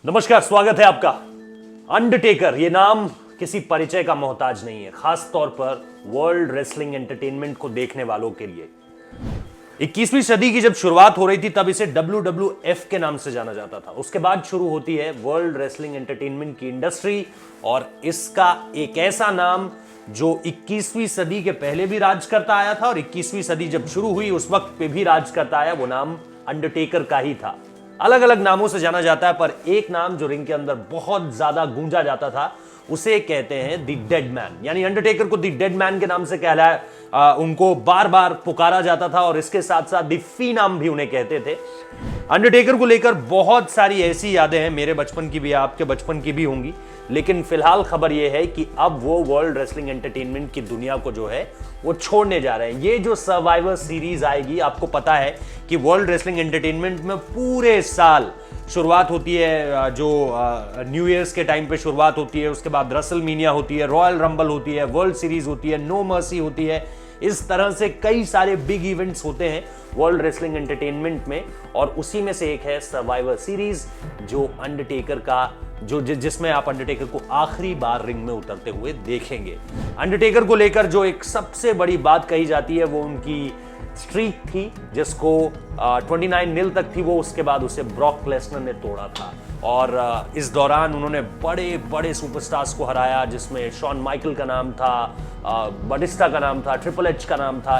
नमस्कार, स्वागत है आपका। अंडरटेकर ये नाम किसी परिचय का मोहताज नहीं है, खास तौर पर वर्ल्ड रेसलिंग एंटरटेनमेंट को देखने वालों के लिए। 21वीं सदी की जब शुरुआत हो रही थी तब इसे WWF के नाम से जाना जाता था। उसके बाद शुरू होती है वर्ल्ड रेसलिंग एंटरटेनमेंट की इंडस्ट्री, और इसका एक ऐसा नाम जो 21वीं सदी के पहले भी राज करता आया था और 21वीं सदी जब शुरू हुई उस वक्त पे भी राज करता आया, वो नाम अंडरटेकर का ही था। अलग अलग नामों से जाना जाता है, पर एक नाम जो रिंग के अंदर बहुत ज्यादा गूंजा जाता था उसे कहते हैं द डेड मैन। यानी अंडरटेकर को द डेड मैन के नाम से कहलाया, उनको बार बार पुकारा जाता था, और इसके साथ साथ द फीनाम भी उन्हें कहते थे। अंडरटेकर को लेकर बहुत सारी ऐसी यादें हैं, मेरे बचपन की भी, आपके बचपन की भी होंगी, लेकिन फिलहाल खबर यह है कि अब वो वर्ल्ड रेसलिंग एंटरटेनमेंट की दुनिया को जो है वो छोड़ने जा रहे हैं। ये जो सर्वाइवर सीरीज आएगी, आपको पता है कि वर्ल्ड रेसलिंग एंटरटेनमेंट में पूरे साल शुरुआत होती है, जो न्यू ईयर्स के टाइम पे शुरुआत होती है, उसके बाद रेसलमेनिया होती है, रॉयल रंबल होती है, वर्ल्ड सीरीज होती है, नो मर्सी होती है। इस तरह से कई सारे बिग इवेंट्स होते हैं वर्ल्ड रेसलिंग एंटरटेनमेंट में, और उसी में से एक है सर्वाइवर सीरीज, जो अंडरटेकर का जिसमें आप अंडरटेकर को आखिरी बार रिंग में उतरते हुए देखेंगे। अंडरटेकर को लेकर जो एक सबसे बड़ी बात कही जाती है वो उनकी स्ट्रीक थी, जिसको 29-0 तक थी वो, उसके बाद उसे ब्रॉक लेसनर ने तोड़ा था। और इस दौरान उन्होंने बड़े बड़े सुपरस्टार्स को हराया, जिसमें शॉन माइकल का नाम था, बटिस्टा का नाम था, ट्रिपल एच का नाम था।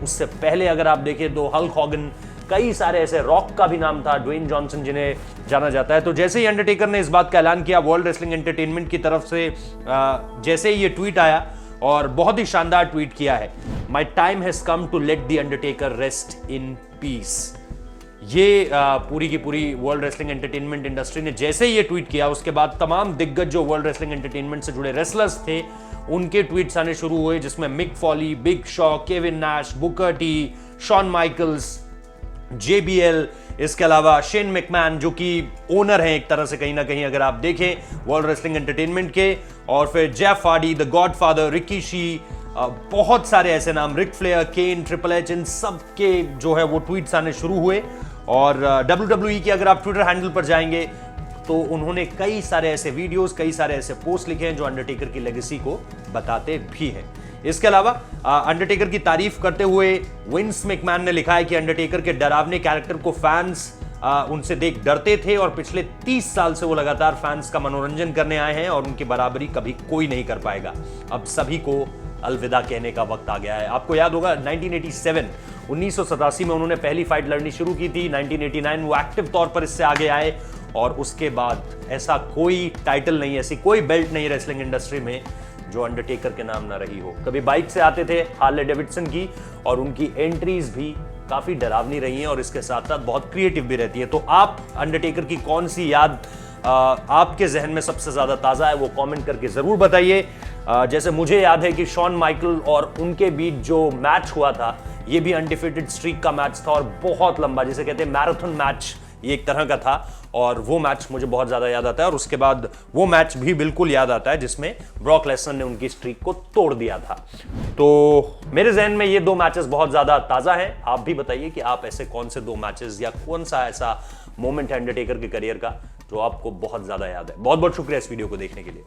उससे पहले अगर आप देखें तो हल्क हॉगन, कई सारे ऐसे, रॉक का भी नाम था, ड्वेन जॉनसन जिन्हें जाना जाता है। तो जैसे ही अंडरटेकर ने इस बात का ऐलान किया वर्ल्ड रेसलिंग एंटरटेनमेंट की तरफ से, जैसे ही ये ट्वीट आया, और बहुत ही शानदार ट्वीट किया है, my time has come to let the Undertaker rest in peace. ये पूरी की पूरी वर्ल्ड रेसलिंग एंटरटेनमेंट इंडस्ट्री ने जैसे ही ये ट्वीट किया, उसके बाद तमाम दिग्गज जो वर्ल्ड रेसलिंग एंटरटेनमेंट से जुड़े रेसलर्स थे उनके ट्वीट्स आने शुरू हुए, जिसमें Mick Foley, Big Show, Kevin Nash, Booker T, Shawn Michaels, JBL, इसके अलावा शेन मैकमैन जो कि ओनर हैं एक तरह से कहीं ना कहीं अगर आप देखें वर्ल्ड रेसलिंग एंटरटेनमेंट के, और फिर Jeff Hardy, the godfather, Ricky she, बहुत सारे ऐसे नाम, रिक फ्लेयर, केन, ट्रिपल एच, इन सब के जो है वो ट्वीट्स आने शुरू हुए। और WWE की अगर आप ट्विटर हैंडल पर जाएंगे तो उन्होंने कई सारे ऐसे वीडियोस, कई सारे ऐसे पोस्ट लिखे हैं जो अंडरटेकर की लेगेसी को बताते भी हैं। इसके अलावा अंडरटेकर की तारीफ करते हुए विंस मैकमैन ने लिखा है कि अंडरटेकर के डरावने कैरेक्टर को फैंस उनसे देख डरते थे, और पिछले 30 साल से वो लगातार फैंस का मनोरंजन करने आए हैं, और उनकी बराबरी कभी कोई नहीं कर पाएगा। अब सभी को अलविदा कहने का वक्त आ गया है। आपको याद होगा 1987 में उन्होंने पहली फाइट लड़नी शुरू की थी। 1989 वो एक्टिव तौर पर इससे आगे आए, और उसके बाद ऐसा कोई टाइटल नहीं, ऐसी कोई बेल्ट नहीं रेसलिंग इंडस्ट्री में जो अंडरटेकर के नाम ना रही हो। कभी बाइक से आते थे हार्ले डेविडसन की, और उनकी एंट्रीज भी काफी डरावनी रही हैं, और इसके साथ साथ बहुत क्रिएटिव भी रहती है। तो आप अंडरटेकर की कौन सी याद आपके जहन में सबसे ज्यादा ताजा है, वो कमेंट करके जरूर बताइए। जैसे मुझे याद है कि शॉन माइकल और उनके बीच जो मैच हुआ था, ये भी अनडिफिटेड स्ट्रीक का मैच था, और बहुत लंबा, जिसे कहते हैं मैराथन मैच, ये एक तरह का था, और वो मैच मुझे बहुत ज्यादा याद आता है। और उसके बाद वो मैच भी बिल्कुल याद आता है जिसमें ब्रॉक लेसनर ने उनकी स्ट्रीक को तोड़ दिया था। तो मेरे जहन में ये दो मैचेस बहुत ज्यादा ताजा हैं। आप भी बताइए कि आप ऐसे कौन से दो मैचेस या कौन सा ऐसा मोमेंट है अंडरटेकर के करियर का जो आपको बहुत ज्यादा याद है। बहुत बहुत शुक्रिया इस वीडियो को देखने के लिए।